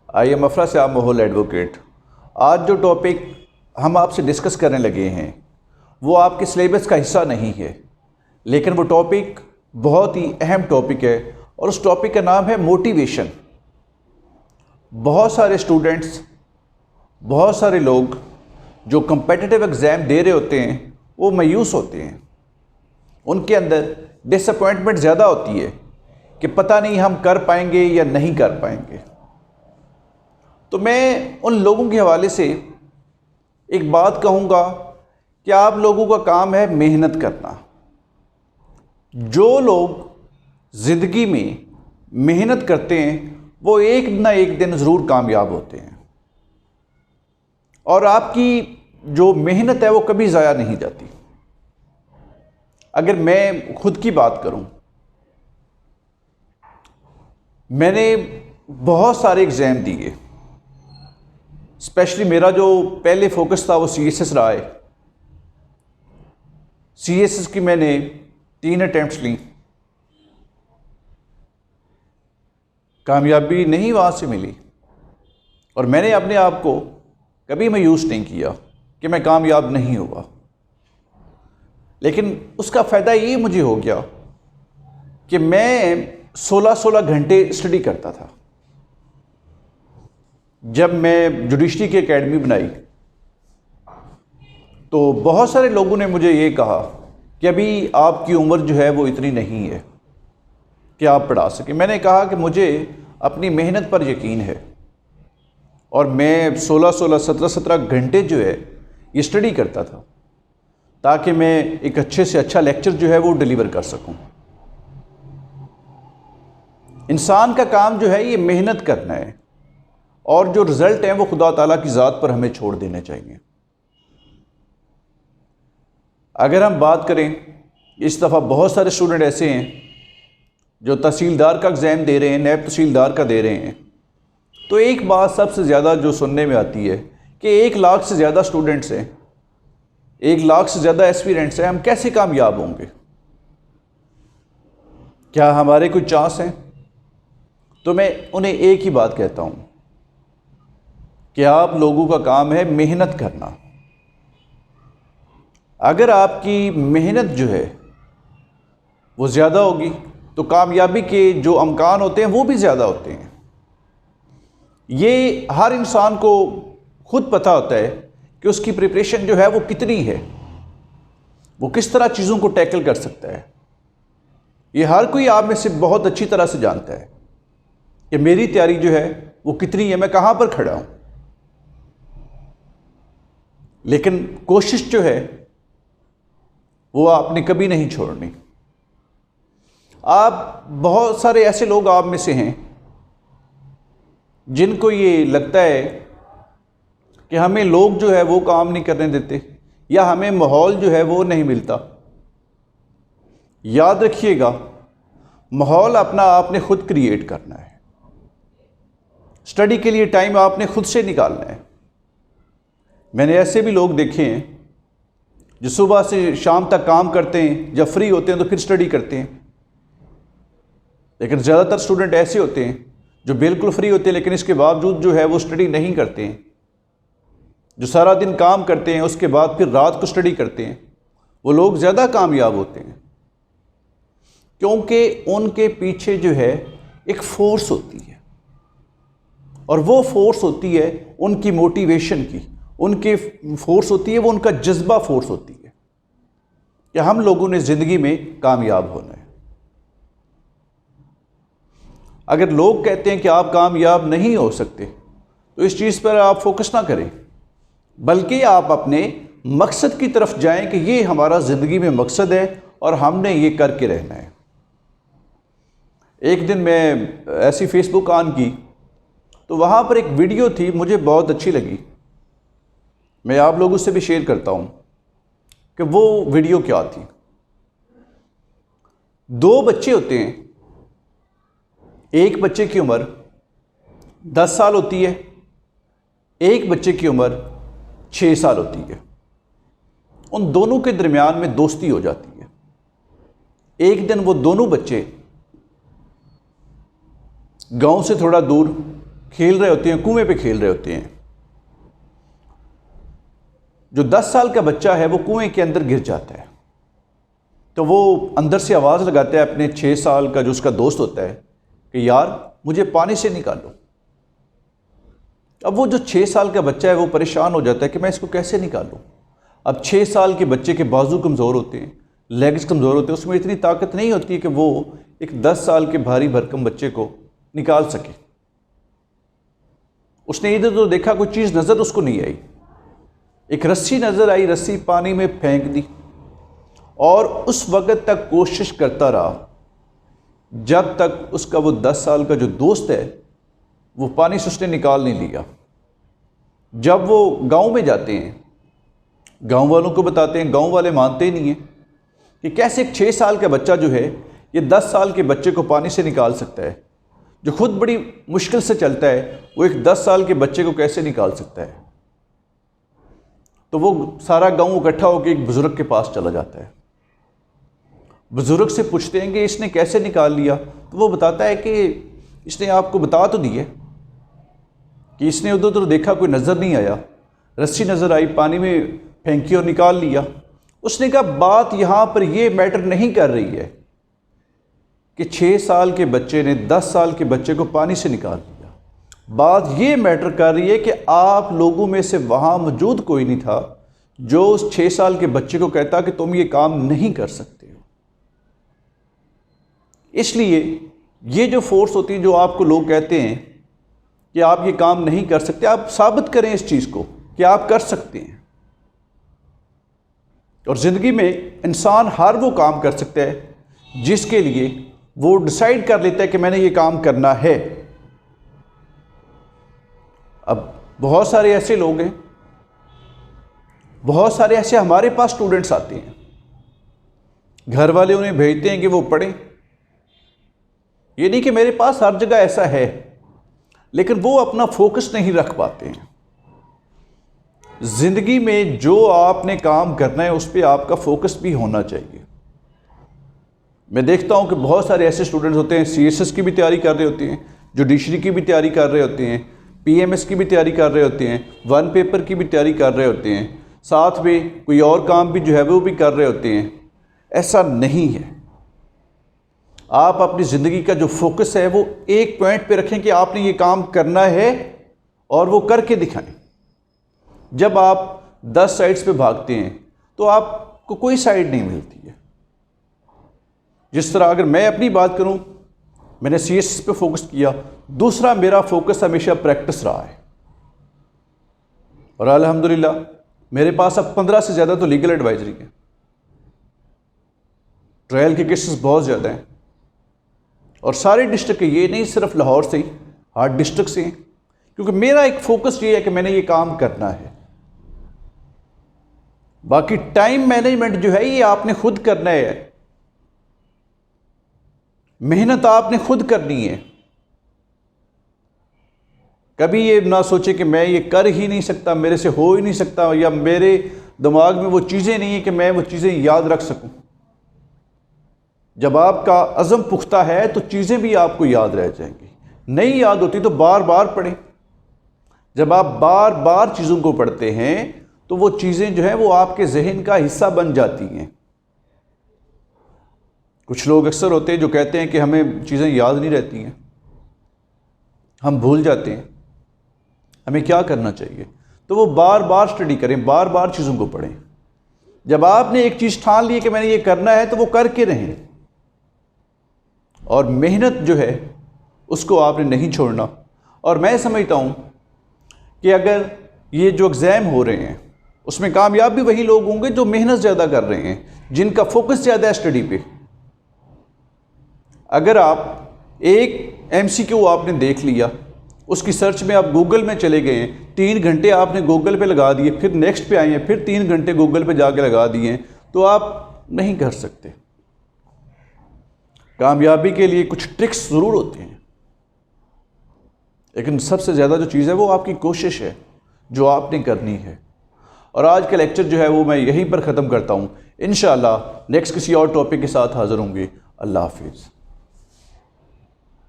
I am افرا صاحب ماحول advocate. آج جو ٹاپک ہم آپ سے ڈسکس کرنے لگے ہیں وہ آپ کے سلیبس کا حصہ نہیں ہے، لیکن وہ ٹاپک بہت ہی اہم ٹاپک ہے، اور اس ٹاپک کا نام ہے موٹیویشن۔ بہت سارے اسٹوڈنٹس، بہت سارے لوگ جو کمپیٹیٹیو ایگزام دے رہے ہوتے ہیں وہ مایوس ہوتے ہیں، ان کے اندر ڈس اپوائنٹمنٹ زیادہ ہوتی ہے کہ پتہ نہیں ہم کر پائیں گے یا نہیں کر پائیں گے۔ تو میں ان لوگوں کے حوالے سے ایک بات کہوں گا کہ آپ لوگوں کا کام ہے محنت کرنا۔ جو لوگ زندگی میں محنت کرتے ہیں وہ ایک نہ ایک دن ضرور کامیاب ہوتے ہیں، اور آپ کی جو محنت ہے وہ کبھی ضائع نہیں جاتی۔ اگر میں خود کی بات کروں، میں نے بہت سارے ایگزام دیے، اسپیشلی میرا جو پہلے فوکس تھا وہ سی ایس ایس رہا ہے۔ سی ایس ایس کی میں نے 3 اٹیمپٹس لیں، کامیابی نہیں وہاں سے ملی، اور میں نے اپنے آپ کو کبھی مایوس نہیں کیا کہ میں کامیاب نہیں ہوا، لیکن اس کا فائدہ یہ مجھے ہو گیا کہ میں 16 گھنٹے اسٹڈی کرتا تھا۔ جب میں جوڈیشری کی اکیڈمی بنائی تو بہت سارے لوگوں نے مجھے یہ کہا کہ ابھی آپ کی عمر جو ہے وہ اتنی نہیں ہے کہ آپ پڑھا سکیں۔ میں نے کہا کہ مجھے اپنی محنت پر یقین ہے، اور میں 17 گھنٹے جو ہے یہ اسٹڈی کرتا تھا تاکہ میں ایک اچھے سے اچھا لیکچر جو ہے وہ ڈیلیور کر سکوں۔ انسان کا کام جو ہے یہ محنت کرنا ہے، اور جو رزلٹ ہیں وہ خدا تعالیٰ کی ذات پر ہمیں چھوڑ دینے چاہیے۔ اگر ہم بات کریں، اس دفعہ بہت سارے اسٹوڈنٹ ایسے ہیں جو تحصیلدار کا ایگزام دے رہے ہیں، نیب تحصیلدار کا دے رہے ہیں، تو ایک بات سب سے زیادہ جو سننے میں آتی ہے کہ 1 لاکھ سے زیادہ اسٹوڈنٹس ہیں، 1 لاکھ سے زیادہ ایسپیرنٹس ہیں، ہم کیسے کامیاب ہوں گے؟ کیا ہمارے کوئی چانس ہیں؟ تو میں انہیں ایک ہی بات کہتا ہوں کہ آپ لوگوں کا کام ہے محنت کرنا۔ اگر آپ کی محنت جو ہے وہ زیادہ ہوگی تو کامیابی کے جو امکان ہوتے ہیں وہ بھی زیادہ ہوتے ہیں۔ یہ ہر انسان کو خود پتہ ہوتا ہے کہ اس کی پریپریشن جو ہے وہ کتنی ہے، وہ کس طرح چیزوں کو ٹیکل کر سکتا ہے۔ یہ ہر کوئی آپ میں سے بہت اچھی طرح سے جانتا ہے کہ میری تیاری جو ہے وہ کتنی ہے، میں کہاں پر کھڑا ہوں۔ لیکن کوشش جو ہے وہ آپ نے کبھی نہیں چھوڑنی۔ آپ بہت سارے ایسے لوگ آپ میں سے ہیں جن کو یہ لگتا ہے کہ ہمیں لوگ جو ہے وہ کام نہیں کرنے دیتے، یا ہمیں ماحول جو ہے وہ نہیں ملتا۔ یاد رکھیے گا، ماحول اپنا آپ نے خود کریٹ کرنا ہے۔ اسٹڈی کے لیے ٹائم آپ نے خود سے نکالنا ہے۔ میں نے ایسے بھی لوگ دیکھے ہیں جو صبح سے شام تک کام کرتے ہیں، جب فری ہوتے ہیں تو پھر اسٹڈی کرتے ہیں، لیکن زیادہ تر اسٹوڈنٹ ایسے ہوتے ہیں جو بالکل فری ہوتے ہیں لیکن اس کے باوجود جو ہے وہ اسٹڈی نہیں کرتے ہیں، جو سارا دن کام کرتے ہیں اس کے بعد پھر رات کو اسٹڈی کرتے ہیں۔ وہ لوگ زیادہ کامیاب ہوتے ہیں کیونکہ ان کے پیچھے جو ہے ایک فورس ہوتی ہے، اور وہ فورس ہوتی ہے ان کی موٹیویشن کی، ان کی فورس ہوتی ہے وہ ان کا جذبہ فورس ہوتی ہے کہ ہم لوگوں نے زندگی میں کامیاب ہونا ہے۔ اگر لوگ کہتے ہیں کہ آپ کامیاب نہیں ہو سکتے تو اس چیز پر آپ فوکس نہ کریں، بلکہ آپ اپنے مقصد کی طرف جائیں کہ یہ ہمارا زندگی میں مقصد ہے اور ہم نے یہ کر کے رہنا ہے۔ ایک دن میں ایسی فیس بک آن کی تو وہاں پر ایک ویڈیو تھی، مجھے بہت اچھی لگی، میں آپ لوگوں سے بھی شیئر کرتا ہوں کہ وہ ویڈیو کیا تھی۔ 2 بچے ہوتے ہیں، ایک بچے کی عمر 10 سال ہوتی ہے، ایک بچے کی عمر 6 سال ہوتی ہے۔ ان دونوں کے درمیان میں دوستی ہو جاتی ہے۔ ایک دن وہ دونوں بچے گاؤں سے تھوڑا دور کھیل رہے ہوتے ہیں، کنویں پہ کھیل رہے ہوتے ہیں. جو 10 سال کا بچہ ہے وہ کنویں کے اندر گر جاتا ہے تو وہ اندر سے آواز لگاتا ہے اپنے 6 سال کا جو اس کا دوست ہوتا ہے کہ یار مجھے پانی سے نکالو. اب وہ جو 6 سال کا بچہ ہے وہ پریشان ہو جاتا ہے کہ میں اس کو کیسے نکالوں. اب 6 سال کے بچے کے بازو کمزور ہوتے ہیں، لیگز کمزور ہوتے ہیں، اس میں اتنی طاقت نہیں ہوتی ہے کہ وہ ایک 10 سال کے بھاری بھرکم بچے کو نکال سکے. اس نے ادھر تو دیکھا، کوئی چیز نظر اس کو نہیں آئی. ایک رسی نظر آئی، رسی پانی میں پھینک دی اور اس وقت تک کوشش کرتا رہا جب تک اس کا وہ 10 سال کا جو دوست ہے وہ پانی سے اس نے نکال نہیں لیا. جب وہ گاؤں میں جاتے ہیں، گاؤں والوں کو بتاتے ہیں، گاؤں والے مانتے ہی نہیں ہیں کہ کیسے ایک 6 سال کا بچہ جو ہے یہ 10 سال کے بچے کو پانی سے نکال سکتا ہے. جو خود بڑی مشکل سے چلتا ہے وہ ایک 10 سال کے بچے کو کیسے نکال سکتا ہے. تو وہ سارا گاؤں اکٹھا ہو کے ایک بزرگ کے پاس چلا جاتا ہے. بزرگ سے پوچھتے ہیں کہ اس نے کیسے نکال لیا. تو وہ بتاتا ہے کہ اس نے آپ کو بتا تو دی ہے کہ اس نے ادھر ادھر دیکھا، کوئی نظر نہیں آیا، رسی نظر آئی، پانی میں پھینکی اور نکال لیا. اس نے کہا بات یہاں پر یہ میٹر نہیں کر رہی ہے کہ 6 سال کے بچے نے 10 سال کے بچے کو پانی سے نکال لیا. بات یہ میٹر کر رہی ہے کہ آپ لوگوں میں سے وہاں موجود کوئی نہیں تھا جو اس 6 سال کے بچے کو کہتا کہ تم یہ کام نہیں کر سکتے ہو. اس لیے یہ جو فورس ہوتی ہے، جو آپ کو لوگ کہتے ہیں کہ آپ یہ کام نہیں کر سکتے، آپ ثابت کریں اس چیز کو کہ آپ کر سکتے ہیں. اور زندگی میں انسان ہر وہ کام کر سکتا ہے جس کے لیے وہ ڈیسائیڈ کر لیتا ہے کہ میں نے یہ کام کرنا ہے. اب بہت سارے ایسے لوگ ہیں، بہت سارے ایسے ہمارے پاس اسٹوڈنٹس آتے ہیں، گھر والے انہیں بھیجتے ہیں کہ وہ پڑھیں. یہ نہیں کہ میرے پاس ہر جگہ ایسا ہے، لیکن وہ اپنا فوکس نہیں رکھ پاتے ہیں. زندگی میں جو آپ نے کام کرنا ہے اس پہ آپ کا فوکس بھی ہونا چاہیے. میں دیکھتا ہوں کہ بہت سارے ایسے اسٹوڈنٹس ہوتے ہیں CSS کی بھی تیاری کر رہے ہوتے ہیں، جوڈیشری کی بھی تیاری کر رہے ہوتے ہیں، PMS کی بھی تیاری کر رہے ہوتے ہیں، 1 پیپر کی بھی تیاری کر رہے ہوتے ہیں، ساتھ میں کوئی اور کام بھی جو ہے وہ بھی کر رہے ہوتے ہیں. ایسا نہیں ہے. آپ اپنی زندگی کا جو فوکس ہے وہ ایک پوائنٹ پہ رکھیں کہ آپ نے یہ کام کرنا ہے اور وہ کر کے دکھائیں. جب آپ 10 سائڈس پہ بھاگتے ہیں تو آپ کو کوئی سائڈ نہیں ملتی ہے. جس طرح اگر میں اپنی بات کروں، میں نے CSS پہ فوکس کیا. دوسرا میرا فوکس ہمیشہ پریکٹس رہا ہے، اور الحمدللہ میرے پاس اب 15 سے زیادہ تو لیگل ایڈوائزری ہیں. ٹرائل کے کیسز بہت زیادہ ہیں، اور سارے ڈسٹرکٹ کے، یہ نہیں صرف لاہور سے ہی، ہر ڈسٹرکٹ سے ہیں. کیونکہ میرا ایک فوکس یہ ہے کہ میں نے یہ کام کرنا ہے. باقی ٹائم مینجمنٹ جو ہے یہ آپ نے خود کرنا ہے، محنت آپ نے خود کرنی ہے. کبھی یہ نہ سوچے کہ میں یہ کر ہی نہیں سکتا، میرے سے ہو ہی نہیں سکتا، یا میرے دماغ میں وہ چیزیں نہیں ہیں کہ میں وہ چیزیں یاد رکھ سکوں. جب آپ کا عزم پختہ ہے تو چیزیں بھی آپ کو یاد رہ جائیں گی. نہیں یاد ہوتی تو بار بار پڑھیں. جب آپ بار بار چیزوں کو پڑھتے ہیں تو وہ چیزیں جو ہیں وہ آپ کے ذہن کا حصہ بن جاتی ہیں. کچھ لوگ اکثر ہوتے ہیں جو کہتے ہیں کہ ہمیں چیزیں یاد نہیں رہتی ہیں، ہم بھول جاتے ہیں. ہمیں کیا کرنا چاہیے؟ تو وہ بار بار اسٹڈی کریں، بار بار چیزوں کو پڑھیں. جب آپ نے ایک چیز ٹھان لی کہ میں نے یہ کرنا ہے تو وہ کر کے رہیں، اور محنت جو ہے اس کو آپ نے نہیں چھوڑنا. اور میں سمجھتا ہوں کہ اگر یہ جو ایگزام ہو رہے ہیں اس میں کامیاب بھی وہی لوگ ہوں گے جو محنت زیادہ کر رہے ہیں، جن کا فوکس زیادہ ہے اسٹڈی پہ. اگر آپ ایک MCQ آپ نے دیکھ لیا، اس کی سرچ میں آپ گوگل میں چلے گئے ہیں، 3 گھنٹے آپ نے گوگل پہ لگا دیے، پھر نیکسٹ پہ آئے ہیں، پھر 3 گھنٹے گوگل پہ جا کے لگا دیے ہیں، تو آپ نہیں کر سکتے. کامیابی کے لیے کچھ ٹرکس ضرور ہوتے ہیں، لیکن سب سے زیادہ جو چیز ہے وہ آپ کی کوشش ہے جو آپ نے کرنی ہے. اور آج کا لیکچر جو ہے وہ میں یہیں پر ختم کرتا ہوں. انشاءاللہ نیکسٹ کسی اور ٹاپک کے ساتھ حاضر ہوں گے. اللہ حافظ.